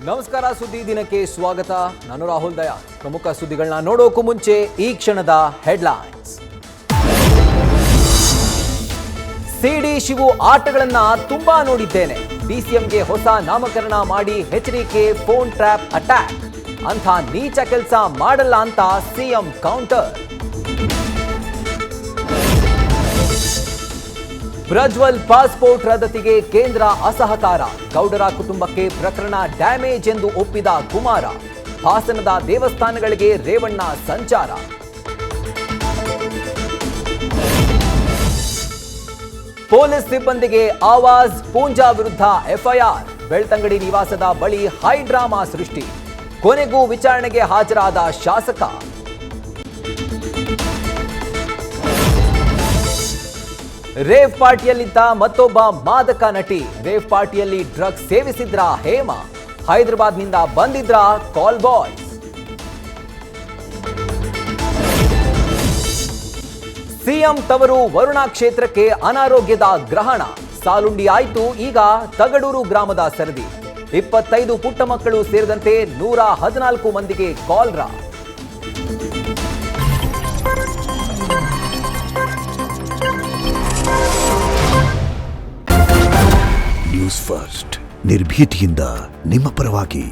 ನಮಸ್ಕಾರ, ಸುದ್ದಿ ದಿನಕ್ಕೆ ಸ್ವಾಗತ. ನಾನು ರಾಹುಲ್ ದಯಾ. ಪ್ರಮುಖ ಸುದ್ದಿಗಳನ್ನ ನೋಡೋಕು ಮುಂಚೆ ಈ ಕ್ಷಣದ ಹೆಡ್ಲೈನ್ಸ್. ಸಿಡಿ ಶಿವು ಆಟಗಳನ್ನ ತುಂಬಾ ನೋಡಿದ್ದೇನೆ. ಡಿಸಿಎಂಗೆ ಹೊಸ ನಾಮಕರಣ ಮಾಡಿ ಎಚ್ಡಿಕೆ ಫೋನ್ ಟ್ರ್ಯಾಪ್ ಅಟ್ಯಾಕ್. ಅಂಥ ನೀಚ ಕೆಲಸ ಮಾಡಲ್ಲ ಅಂತ ಸಿಎಂ ಕೌಂಟರ್. ಪ್ರಜ್ವಲ್ ಪಾಸ್ಪೋರ್ಟ್ ರದ್ದತಿಗೆ ಕೇಂದ್ರ ಅಸಹಕಾರ. ಗೌಡರ ಕುಟುಂಬಕ್ಕೆ ಪ್ರಕರಣ ಡ್ಯಾಮೇಜ್ ಎಂದು ಒಪ್ಪಿದ ಕುಮಾರ. ಹಾಸನದ ದೇವಸ್ಥಾನಗಳಿಗೆ ರೇವಣ್ಣ ಸಂಚಾರ. ಪೊಲೀಸ್ ಸಿಬ್ಬಂದಿಗೆ ಆವಾಜ್, ಪೂಂಜಾ ವಿರುದ್ಧ ಎಫ್ಐಆರ್. ಬೆಳ್ತಂಗಡಿ ನಿವಾಸದ ಬಳಿ ಹೈ ಡ್ರಾಮಾ ಸೃಷ್ಟಿ. ಕೊನೆಗೂ ವಿಚಾರಣೆಗೆ ಹಾಜರಾದ ಶಾಸಕ. ರೇವ್ ಪಾರ್ಟಿಯಲ್ಲಿದ್ದ ಮತ್ತೊಬ್ಬ ಮಾದಕ ನಟಿ. ರೇವ್ ಪಾರ್ಟಿಯಲ್ಲಿ ಡ್ರಗ್ಸ್ ಸೇವಿಸಿದ್ರ ಹೇಮಾ. ಹೈದರಾಬಾದ್ನಿಂದ ಬಂದಿದ್ರ ಕಾಲ್ ಬಾಯ್ಸ್. ಸಿಎಂ ತವರು ವರುಣಾ ಕ್ಷೇತ್ರಕ್ಕೆ ಅನಾರೋಗ್ಯದ ಗ್ರಹಣ. ಸಾಲುಂಡಿ ಆಯ್ತು, ಈಗ ತಗಡೂರು ಗ್ರಾಮದ ಸರದಿ. 25 ಪುಟ್ಟ ಮಕ್ಕಳು ಸೇರಿದಂತೆ 114 ಮಂದಿಗೆ ಕಾಲ್ರಾ. ನ್ಯೂಸ್ ಫಸ್ಟ್, ನಿರ್ಭೀತಿಯಿಂದ ನಿಮ್ಮ ಪರವಾಗಿ.